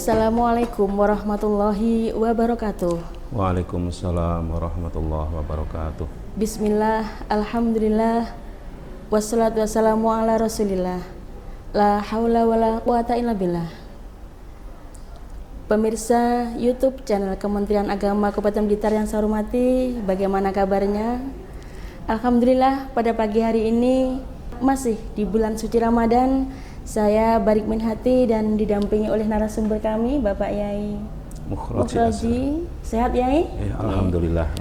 Assalamualaikum warahmatullahi wabarakatuh. Waalaikumsalam warahmatullahi wabarakatuh. Bismillah, alhamdulillah, wassalatu wassalamu ala rasulillah. La haula wa la quwata illa billah. Pemirsa YouTube channel Kementerian Agama Kabupaten Blitar yang saya hormati, bagaimana kabarnya? Alhamdulillah, pada pagi hari ini masih di bulan suci Ramadan. Saya Barik Minhati dan didampingi oleh narasumber kami, Bapak Yai Mukhraji. Sehat Yai? Ya, alhamdulillah.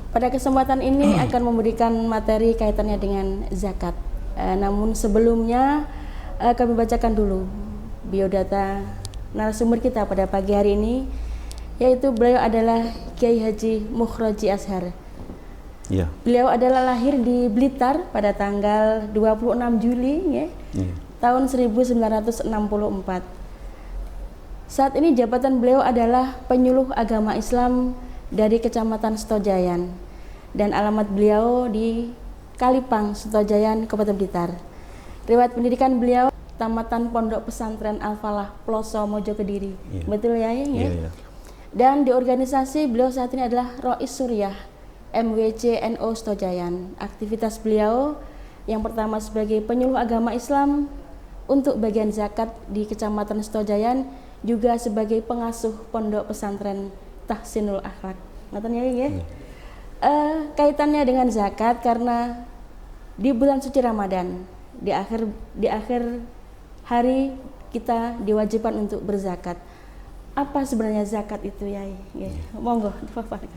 Pada kesempatan ini akan memberikan materi kaitannya dengan zakat. Namun sebelumnya kami bacakan dulu biodata narasumber kita pada pagi hari ini, yaitu beliau adalah Kiai Haji Mukhraji Azhar. Ya. Beliau adalah lahir di Blitar pada tanggal 26 Juli ya. Tahun 1964. Saat ini jabatan beliau adalah penyuluh agama Islam dari Kecamatan Setojayan dan alamat beliau di Kalipang, Setojayan, Kabupaten Blitar. Riwayat pendidikan beliau tamatan Pondok Pesantren Al-Falah Ploso Mojo Kediri. Ya. Betul ya? Ya. Dan di organisasi beliau saat ini adalah Rois Suriah MWC NO Setojayan. Aktivitas beliau yang pertama sebagai penyuluh agama Islam untuk bagian zakat di Kecamatan Setojayan, juga sebagai pengasuh Pondok Pesantren Tahsinul Akhlak. Ngerti ya? Kaitannya dengan zakat karena di bulan suci Ramadan, di akhir hari kita diwajibkan untuk berzakat. Apa sebenarnya zakat itu ya? Monggo dipaparkan.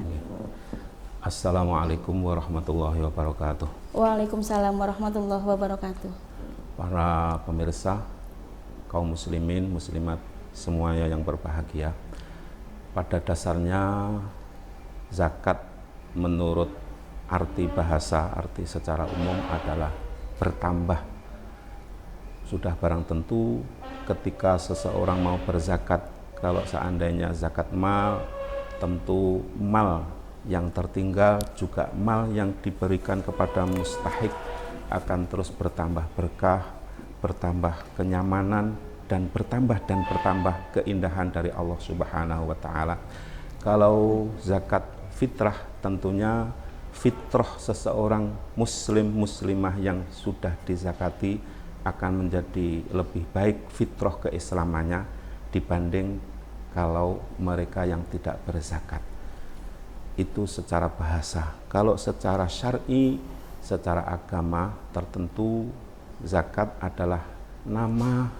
Assalamualaikum warahmatullahi wabarakatuh. Waalaikumsalam warahmatullahi wabarakatuh. Para pemirsa, kaum muslimin, muslimat semuanya yang berbahagia. Pada dasarnya zakat menurut arti bahasa, arti secara umum adalah bertambah. Sudah barang tentu ketika seseorang mau berzakat, kalau seandainya zakat mal, tentu mal yang tertinggal juga mal yang diberikan kepada mustahik akan terus bertambah berkah, bertambah kenyamanan, dan bertambah keindahan dari Allah Subhanahu wa Ta'ala. Kalau zakat fitrah, tentunya fitrah seseorang muslim muslimah yang sudah dizakati akan menjadi lebih baik fitrah keislamannya dibanding kalau mereka yang tidak berzakat. Itu secara bahasa. Kalau secara syar'i, secara agama tertentu, zakat adalah nama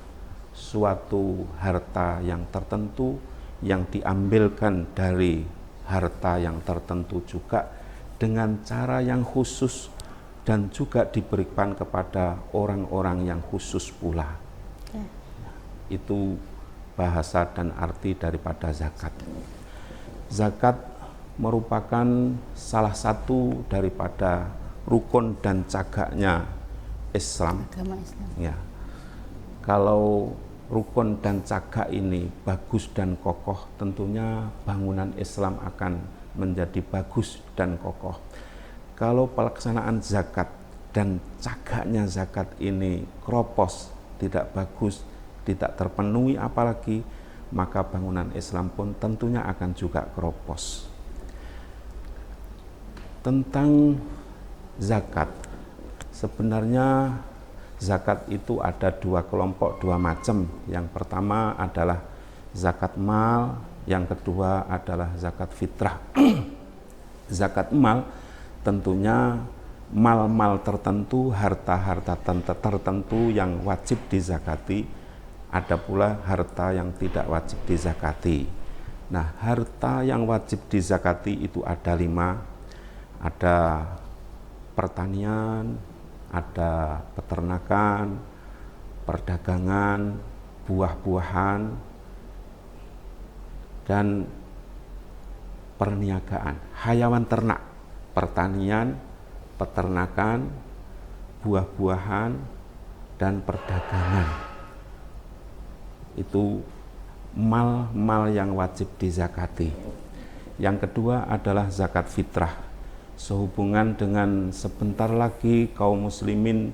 suatu harta yang tertentu yang diambilkan dari harta yang tertentu juga dengan cara yang khusus dan juga diberikan kepada orang-orang yang khusus pula. Itu bahasa dan arti daripada zakat. Zakat merupakan salah satu daripada rukun dan cagaknya Islam. Agama Islam. Ya. Kalau rukun dan cagak ini bagus dan kokoh, tentunya bangunan Islam akan menjadi bagus dan kokoh. Kalau pelaksanaan zakat dan cagaknya zakat ini kropos, tidak bagus, tidak terpenuhi apalagi, maka bangunan Islam pun tentunya akan juga kropos. Tentang zakat, sebenarnya zakat itu ada dua kelompok, dua macam. Yang pertama adalah zakat mal, yang kedua adalah zakat fitrah. Zakat mal tentunya mal-mal tertentu, harta-harta tertentu yang wajib dizakati, ada pula harta yang tidak wajib dizakati. Nah, harta yang wajib dizakati itu ada 5, ada pertanian, ada peternakan, perdagangan, buah-buahan, dan perniagaan. Hayawan ternak, pertanian, peternakan, buah-buahan, dan perdagangan. Itu mal-mal yang wajib dizakati. Yang kedua adalah zakat fitrah. Sehubungan dengan sebentar lagi kaum muslimin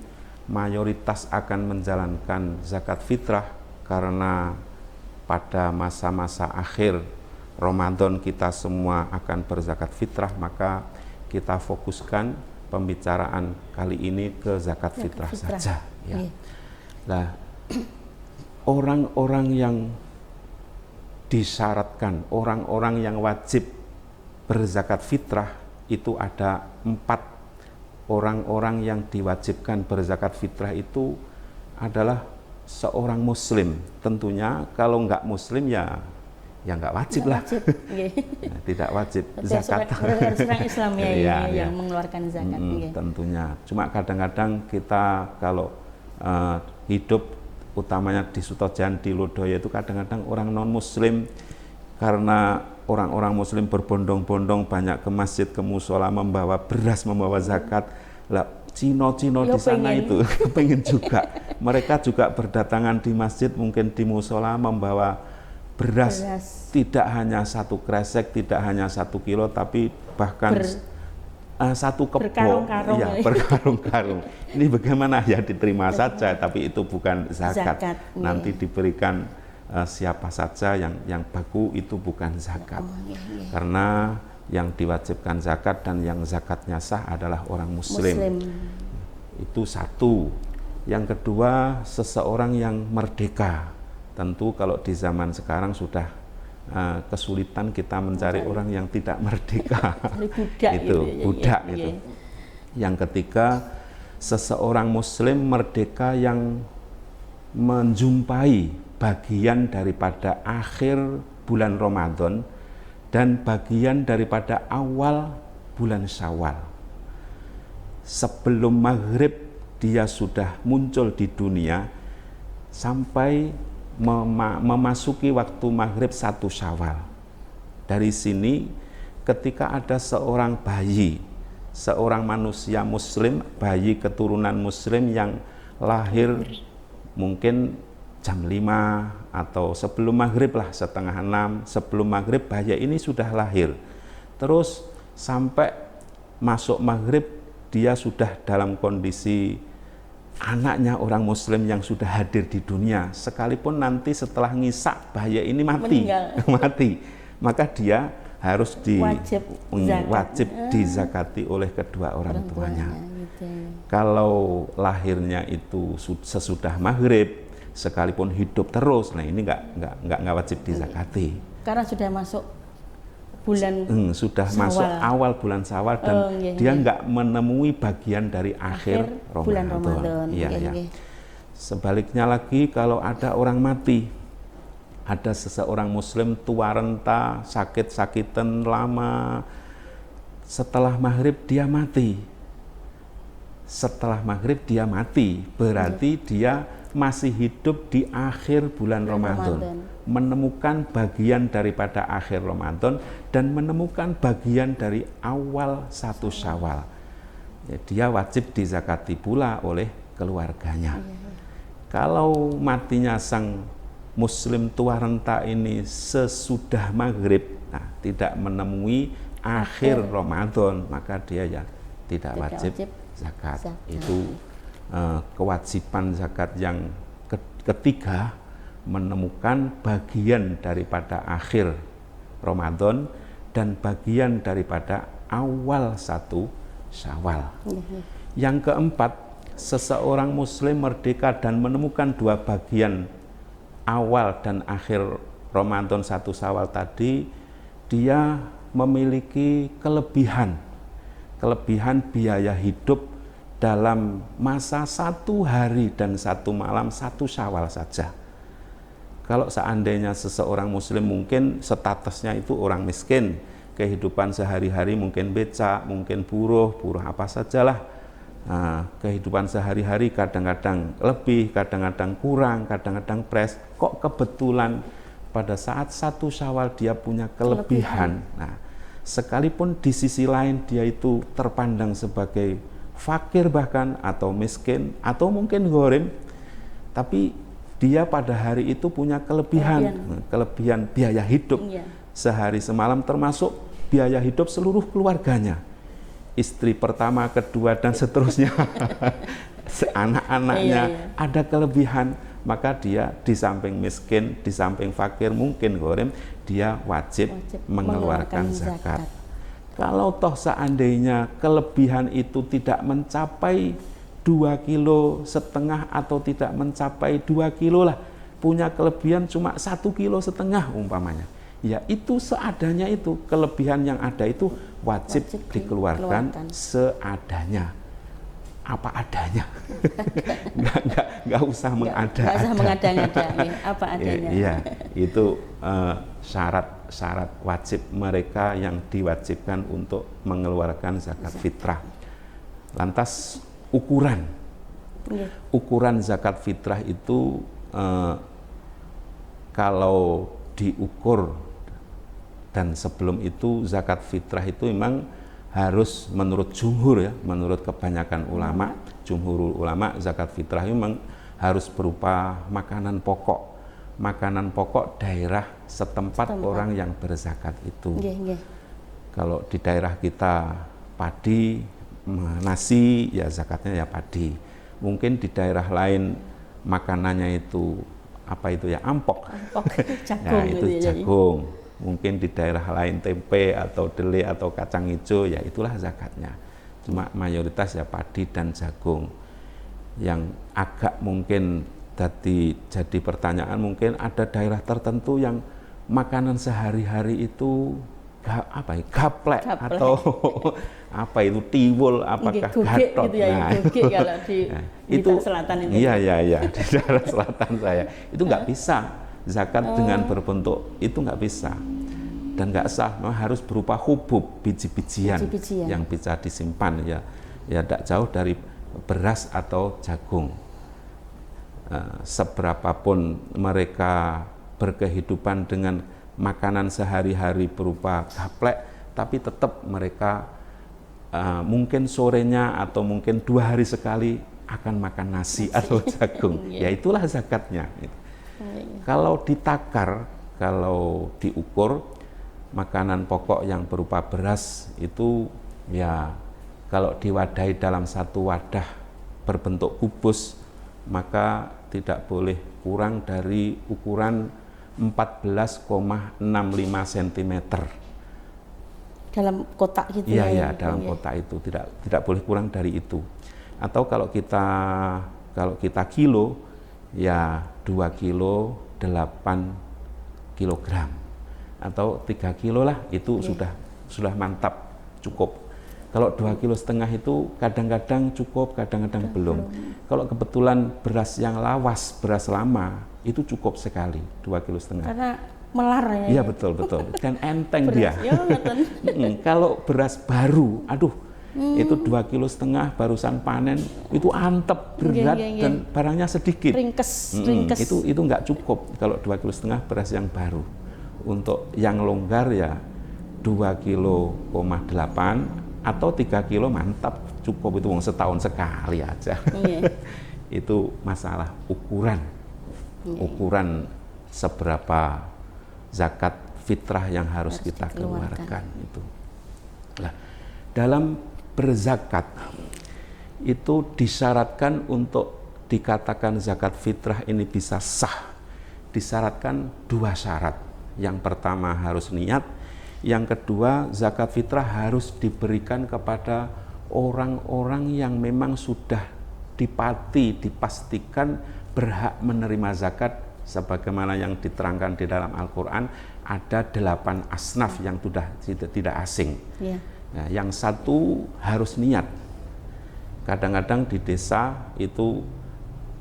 mayoritas akan menjalankan zakat fitrah karena pada masa-masa akhir Ramadan kita semua akan berzakat fitrah, maka kita fokuskan pembicaraan kali ini ke zakat fitrah saja. Ya. Nah, orang-orang yang disyaratkan, orang-orang yang wajib berzakat fitrah itu ada 4 orang-orang yang diwajibkan berzakat fitrah itu adalah seorang muslim. Tentunya kalau nggak muslim ya nggak wajib lah. Nah, tidak wajib zakat. Orang Islam yang mengeluarkan zakat. Tentunya. Cuma kadang-kadang kita kalau hidup utamanya di Sutojan, di Lodaya itu kadang-kadang orang non muslim, karena orang-orang muslim berbondong-bondong banyak ke masjid, ke musola membawa beras, membawa zakat. Lah Cino-Cino di sana itu pengen juga. Mereka juga berdatangan di masjid, mungkin di musola membawa beras. Tidak hanya 1 kresek, tidak hanya 1 kilo, tapi bahkan 1 kebo, berkarung-karung. Ini bagaimana ya, diterima saja, tapi itu bukan zakat. Nanti diberikan siapa saja, yang baku itu bukan zakat. Karena yang diwajibkan zakat dan yang zakatnya sah adalah orang muslim. Itu satu. Yang kedua, seseorang yang merdeka. Tentu kalau di zaman sekarang sudah kesulitan kita mencari orang yang tidak merdeka. Budak itu. Yang ketiga, seseorang muslim merdeka yang menjumpai bagian daripada akhir bulan Ramadan dan bagian daripada awal bulan Syawal. Sebelum maghrib dia sudah muncul di dunia sampai memasuki waktu maghrib 1 Syawal. Dari sini ketika ada seorang bayi, seorang manusia muslim, bayi keturunan muslim yang lahir mungkin jam 5 atau sebelum maghrib lah, setengah 6 sebelum maghrib bayi ini sudah lahir. Terus sampai masuk maghrib dia sudah dalam kondisi anaknya orang muslim yang sudah hadir di dunia. Sekalipun nanti setelah ngisak bayi ini mati, maka dia harus wajib dizakati oleh kedua orang tuanya. Kalau lahirnya itu sesudah maghrib, sekalipun hidup terus, nah ini nggak wajib dizakati. Karena sudah masuk bulan sudah Syawal. Masuk awal bulan Syawal dan dia nggak menemui bagian dari akhir Ramadan. Sebaliknya lagi, kalau ada orang mati, ada seseorang muslim tua renta, sakit-sakitan lama, setelah maghrib dia mati. Setelah maghrib dia mati, berarti dia masih hidup di akhir bulan Ramadan. Menemukan bagian daripada akhir Ramadan dan menemukan bagian dari awal 1 Syawal. Ya, dia wajib dizakati pula oleh keluarganya. Kalau matinya sang muslim tua renta ini sesudah maghrib, nah, tidak menemui akhir Ramadan, maka dia ya tidak wajib zakat. Itu kewajiban zakat yang ketiga, menemukan bagian daripada akhir Ramadan dan bagian daripada awal 1 Syawal. Yang keempat, seseorang muslim merdeka dan menemukan 2 bagian awal dan akhir Ramadan 1 Syawal tadi, dia memiliki kelebihan biaya hidup dalam masa 1 hari dan 1 malam 1 Syawal saja. Kalau seandainya seseorang muslim mungkin statusnya itu orang miskin, kehidupan sehari-hari mungkin becak, mungkin buruh apa sajalah. Nah, kehidupan sehari-hari kadang-kadang lebih, kadang-kadang kurang, kadang-kadang pres. Kok kebetulan pada saat 1 Syawal dia punya kelebihan. Nah, sekalipun di sisi lain dia itu terpandang sebagai fakir bahkan, atau miskin, atau mungkin gharim, tapi dia pada hari itu punya kelebihan biaya hidup sehari semalam, termasuk biaya hidup seluruh keluarganya, istri pertama, kedua, dan seterusnya. Anak-anaknya ada kelebihan, maka dia di samping miskin, di samping fakir mungkin Gharim, dia wajib mengeluarkan zakat. Kalau toh seandainya kelebihan itu tidak mencapai 2,5 kilo atau tidak mencapai 2 kilo lah, punya kelebihan cuma 1,5 kilo umpamanya, ya itu seadanya, itu kelebihan yang ada itu wajib dikeluarkan seadanya, apa adanya. nggak usah mengada-ngada, apa adanya. Iya, itu syarat wajib mereka yang diwajibkan untuk mengeluarkan zakat fitrah. Lantas ukuran zakat fitrah itu kalau diukur, dan sebelum itu zakat fitrah itu memang harus menurut jumhur ya, menurut kebanyakan ulama, jumhurul ulama, zakat fitrah memang harus berupa makanan pokok daerah setempat orang yang berzakat itu. Kalau di daerah kita padi, nasi, ya zakatnya ya padi. Mungkin di daerah lain makanannya itu apa itu ya, ampok. Jagung, ya, itu jagung. Mungkin di daerah lain tempe atau dele atau kacang hijau, ya itulah zakatnya. Cuma mayoritas ya padi dan jagung. Yang agak mungkin jadi pertanyaan, mungkin ada daerah tertentu yang makanan sehari-hari itu gaplek atau apa itu tiwul, apakah gatot. Gitu ya, kalau di itu selatan ini. Iya di daerah selatan saya itu nggak bisa zakat dengan berbentuk itu, nggak bisa dan nggak sah. Memang harus berupa hubub, biji-bijian yang bisa disimpan, ya tidak jauh dari beras atau jagung. Seberapapun mereka berkehidupan dengan makanan sehari-hari berupa gaplek, tapi tetap mereka mungkin sorenya atau mungkin 2 hari sekali akan makan nasi atau jagung. Ya itulah zakatnya. Kalau ditakar, kalau diukur, makanan pokok yang berupa beras itu ya kalau diwadahi dalam satu wadah berbentuk kubus, maka tidak boleh kurang dari ukuran 14,65 cm. Dalam kotak gitu ya? Iya, dalam kotak itu tidak boleh kurang dari itu. Atau kalau kita kilo, ya 2 kilo 8 kilogram atau 3 kilo lah, itu sudah mantap, cukup. Kalau 2,5 kilo itu kadang-kadang cukup, kadang-kadang belum. Kalau kebetulan beras yang lawas, beras lama, itu cukup sekali 2,5 kilo. Karena melar ya. Iya betul dan enteng beras, dia. Ya, kalau beras baru, itu 2,5 kilo barusan panen, itu antep, berat, dan barangnya sedikit. Ringkes. Itu nggak cukup kalau 2,5 kilo beras yang baru. Untuk yang longgar ya 2,8 kilo atau 3 kilo mantap, cukup, itu setahun sekali aja. Itu masalah ukuran seberapa zakat fitrah yang harus kita keluarkan itu. Nah, dalam berzakat itu disyaratkan untuk dikatakan zakat fitrah ini bisa sah, disyaratkan 2 syarat. Yang pertama harus niat, yang kedua zakat fitrah harus diberikan kepada orang-orang yang memang sudah dipastikan berhak menerima zakat, sebagaimana yang diterangkan di dalam Al-Quran. Ada 8 asnaf yang sudah tidak asing. Nah, yang satu harus niat. Kadang-kadang di desa itu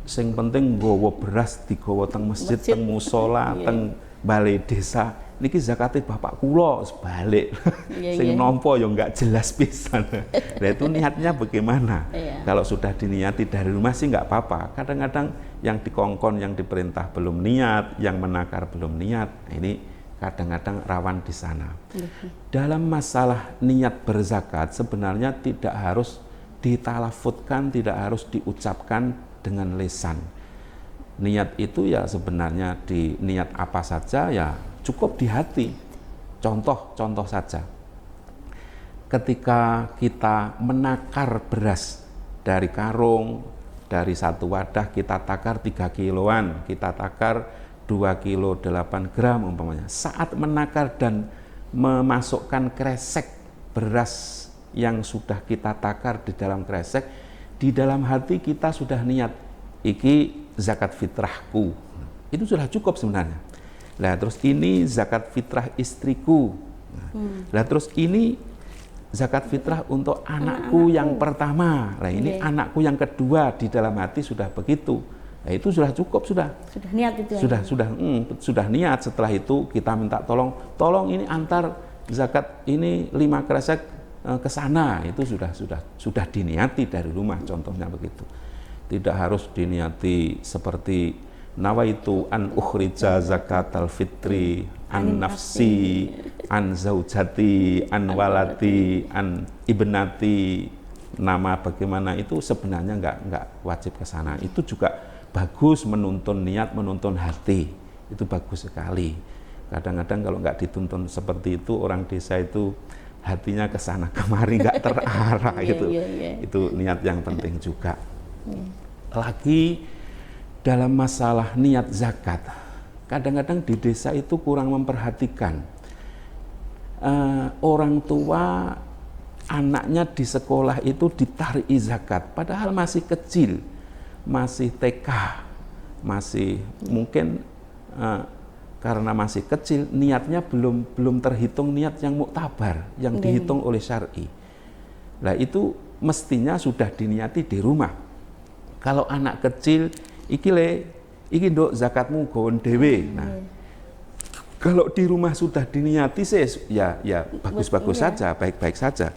sing penting nggawa beras digawa teng masjid, teng musola, teng balai desa. Niki zakate bapak kula sebalik. Sing nampa ya enggak jelas pisan. Nah, itu niatnya bagaimana? Kalau sudah diniati dari rumah sih enggak apa-apa. Kadang-kadang yang dikongkon, yang diperintah belum niat, yang menakar belum niat. Nah, ini kadang-kadang rawan di sana. Dalam masalah niat berzakat sebenarnya tidak harus ditalafutkan, tidak harus diucapkan dengan lisan. Niat itu ya sebenarnya di niat apa saja ya cukup di hati. Contoh saja. Ketika kita menakar beras dari karung, dari satu wadah kita takar 3 kiloan, kita takar 2 kilo 8 gram umpamanya. Saat menakar dan memasukkan kresek beras yang sudah kita takar di dalam kresek, di dalam hati kita sudah niat, iki zakat fitrahku. Itu sudah cukup sebenarnya. Nah, terus ini zakat fitrah istriku. Nah, terus ini zakat fitrah untuk anakku yang pertama. Nah, ini anakku yang kedua, di dalam hati sudah begitu. Nah, itu sudah cukup, sudah niat itu sudah niat. Setelah itu kita minta tolong ini antar zakat ini 5 kresek ke sana. Itu sudah diniati dari rumah, contohnya begitu. Tidak harus diniati seperti nawaitu an ukhrija zakatal fitri an nafsi an zaujati an walati an ibnati, nama bagaimana itu sebenarnya enggak wajib ke sana. Itu juga bagus, menuntun niat, menuntun hati, itu bagus sekali. Kadang-kadang kalau enggak dituntun seperti itu, orang desa itu hatinya ke sana kemari enggak terarah. Itu niat yang penting juga. Lagi dalam masalah niat zakat, kadang-kadang di desa itu kurang memperhatikan. Orang tua anaknya di sekolah itu ditarik zakat, padahal masih kecil, masih TK, masih mungkin karena masih kecil, niatnya belum terhitung niat yang muktabar, yang dihitung oleh syar'i. Nah, itu mestinya sudah diniati di rumah. Kalau anak kecil, iki nduk zakatmu gawon dhewe. Nah, kalau di rumah sudah diniati ya bagus-bagus saja, baik-baik saja.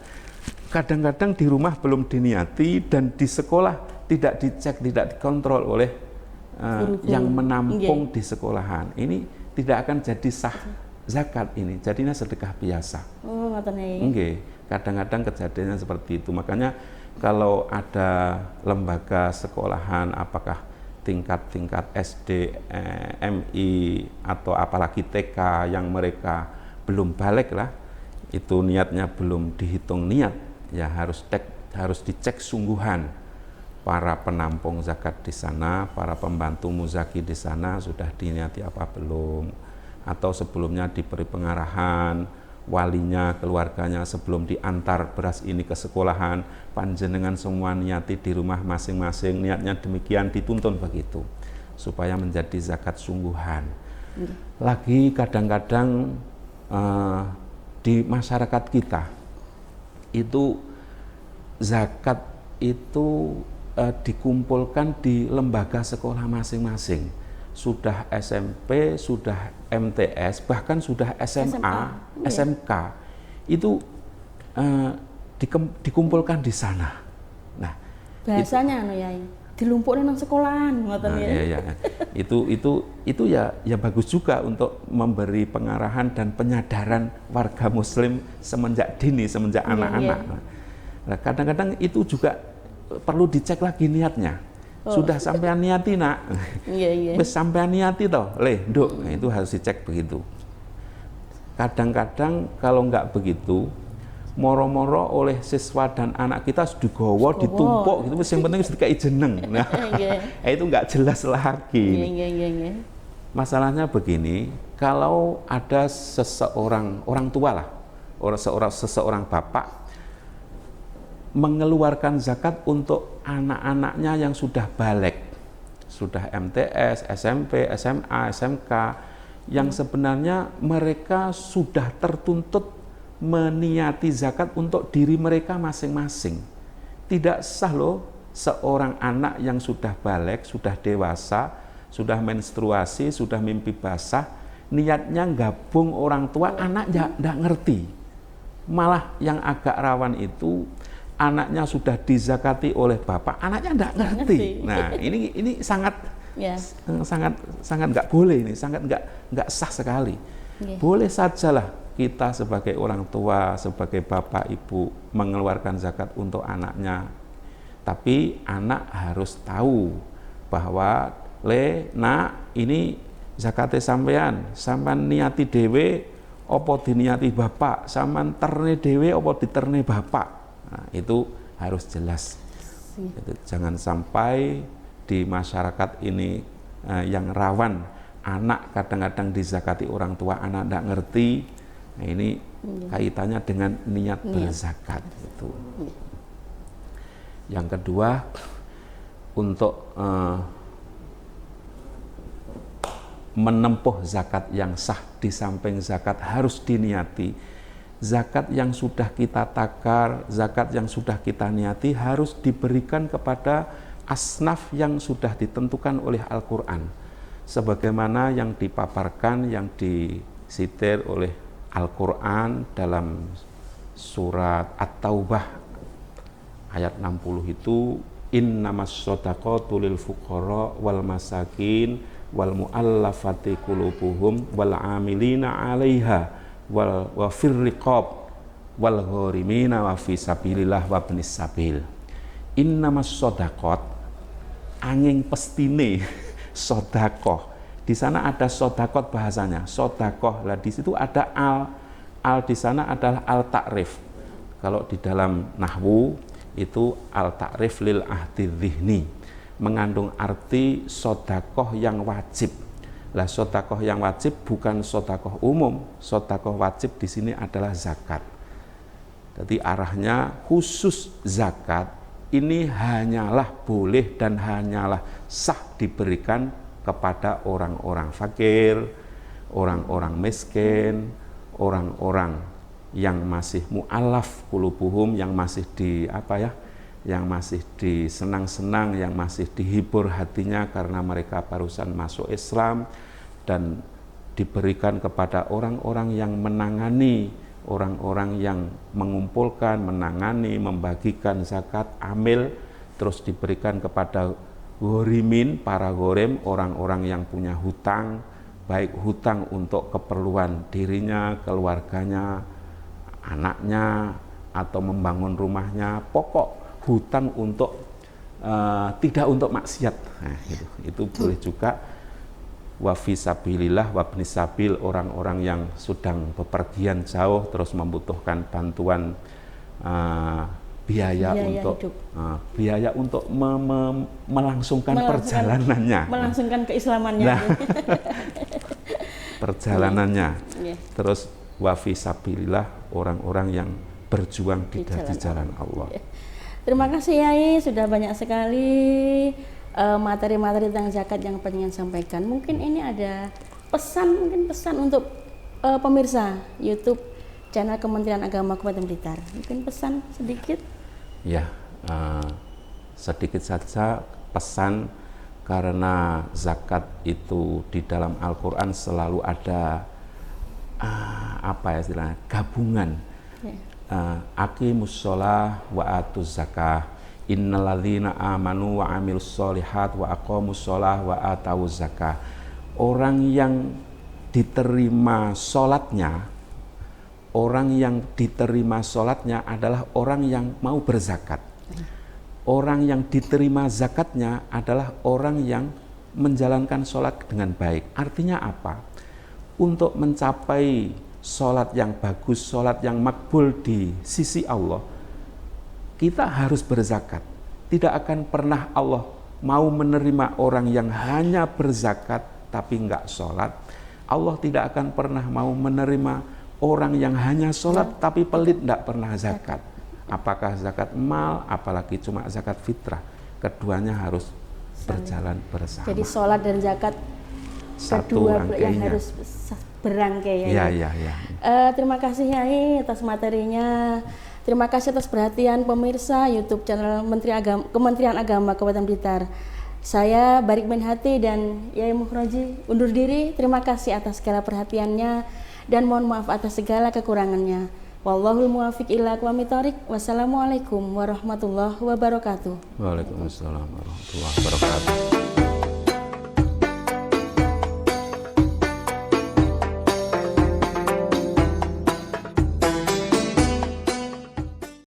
Kadang-kadang di rumah belum diniati dan di sekolah tidak dicek, tidak dikontrol oleh yang menampung di sekolahan. Ini tidak akan jadi sah zakat ini, jadinya sedekah biasa. Oh, Kadang-kadang kejadiannya seperti itu. Makanya kalau ada lembaga sekolahan, apakah tingkat SD, MI, atau apalagi TK yang mereka belum balik lah, itu niatnya belum dihitung niat, ya harus dicek sungguhan. Para penampung zakat di sana, para pembantu muzaki di sana sudah diniati apa belum, atau sebelumnya diberi pengarahan, walinya, keluarganya sebelum diantar beras ini ke sekolahan, panjenengan semua niati di rumah masing-masing, niatnya demikian, dituntun begitu supaya menjadi zakat sungguhan. Lagi kadang-kadang di masyarakat kita itu zakat itu dikumpulkan di lembaga sekolah masing-masing, sudah SMP, sudah MTS, bahkan sudah SMA, SMK, itu dikumpulkan di sana. Nah, bahasanya dilumpuknya nang sekolahan, itu ya bagus juga untuk memberi pengarahan dan penyadaran warga Muslim semenjak dini, semenjak anak-anak. Nah, kadang-kadang itu juga perlu dicek lagi niatnya. Sudah sampean niati nak, wis sampean niati toh, nduk, nah, itu harus dicek begitu. Kadang-kadang kalau nggak begitu, moro-moro oleh siswa dan anak kita digowo, ditumpuk gitu, yang penting wis dikai jeneng. Nah, itu nggak jelas lagi. Masalahnya begini, kalau ada seseorang orang tua lah, seseorang bapak mengeluarkan zakat untuk anak-anaknya yang sudah balik, sudah MTS, SMP, SMA, SMK, yang sebenarnya mereka sudah tertuntut meniati zakat untuk diri mereka masing-masing. Tidak sah loh seorang anak yang sudah balik, sudah dewasa, sudah menstruasi, sudah mimpi basah, niatnya gabung orang tua, anak tidak ngerti. Malah yang agak rawan itu, anaknya sudah dizakati oleh bapak, anaknya tidak ngerti. Nah, ini sangat nggak boleh, ini sangat nggak sah sekali. Boleh sajalah kita sebagai orang tua, sebagai bapak ibu mengeluarkan zakat untuk anaknya, tapi anak harus tahu bahwa nak ini zakate sampean niati dewe opo diniati bapak, sampean terne dewe opo diterne bapak. Nah, itu harus jelas. Jangan sampai di masyarakat ini yang rawan anak kadang-kadang dizakati orang tua, anak tidak ngerti. Nah, ini kaitannya dengan niat berzakat itu. Yang kedua, untuk menempuh zakat yang sah, di samping zakat harus diniati. Zakat yang sudah kita takar, zakat yang sudah kita niati harus diberikan kepada asnaf yang sudah ditentukan oleh Al-Quran, sebagaimana yang dipaparkan, yang disitir oleh Al-Quran dalam surat At-Taubah ayat 60 itu, innamas shadaqatu lil fuqara wal masakin wal muallafati qulubuhum wal amilina 'alaiha wa fir riqab wal gharimina wa fi sabilillah wa ibnis sabil. Innamas shadaqat, angin pestine sodakoh. Di sana ada sodakot bahasanya, sodakoh. Lah di situ ada al di sana adalah al takrif. Kalau di dalam nahwu itu al takrif lil ahdi dzihni, mengandung arti sodakoh yang wajib. Lah sodakoh yang wajib bukan sodakoh umum, sodakoh wajib di sini adalah zakat. Jadi arahnya khusus zakat ini hanyalah boleh dan hanyalah sah diberikan kepada orang-orang fakir, orang-orang miskin, orang-orang yang masih mu'alaf qulubuhum, yang masih yang masih disenang-senang, yang masih dihibur hatinya karena mereka barusan masuk Islam, dan diberikan kepada orang-orang yang menangani, orang-orang yang mengumpulkan, menangani, membagikan zakat, amil, terus diberikan kepada ghorimin, para ghorim, orang-orang yang punya hutang, baik hutang untuk keperluan dirinya, keluarganya, anaknya, atau membangun rumahnya, pokok hutang untuk tidak untuk maksiat. Nah, itu boleh juga. Wa fi sabilillah wa ibnis sabil, orang-orang yang sedang bepergian jauh terus membutuhkan bantuan biaya untuk melangsungkan perjalanannya, melangsungkan keislamannya. Nah, perjalanannya. Terus wa fi sabilillah, orang-orang yang berjuang di jalan Allah. Terima kasih Yai, sudah banyak sekali materi-materi tentang zakat yang pengen sampaikan. Mungkin ini ada pesan untuk pemirsa YouTube channel Kementerian Agama Kabupaten Blitar. Mungkin pesan sedikit? Ya, sedikit saja pesan, karena zakat itu di dalam Al-Quran selalu ada gabungan. Aqimus sholah wa atuz zakah, innalladzina amanu wa amilus sholihat wa aqamus sholah wa atawuz zakah. Orang yang diterima sholatnya, adalah orang yang mau berzakat. Orang yang diterima zakatnya adalah orang yang menjalankan sholat dengan baik. Artinya apa? Untuk mencapai sholat yang bagus, sholat yang makbul di sisi Allah, kita harus berzakat. Tidak akan pernah Allah mau menerima orang yang hanya berzakat tapi enggak sholat. Allah tidak akan pernah mau menerima orang yang hanya sholat tapi pelit, enggak pernah zakat. Apakah zakat mal, apalagi cuma zakat fitrah. Keduanya harus berjalan bersama. Jadi sholat dan zakat satu kedua rangkainya yang harus berangkai ya. Ya. Terima kasih Yai atas materinya. Terima kasih atas perhatian pemirsa YouTube channel Kementerian Agama Kabupaten Blitar. Saya Barik bin Hati dan Yai Mukhroji undur diri. Terima kasih atas segala perhatiannya dan mohon maaf atas segala kekurangannya. Wallahul muwaffiq ila aqwamit thoriq. Wassalamualaikum warahmatullahi wabarakatuh. Waalaikumsalam warahmatullahi wabarakatuh.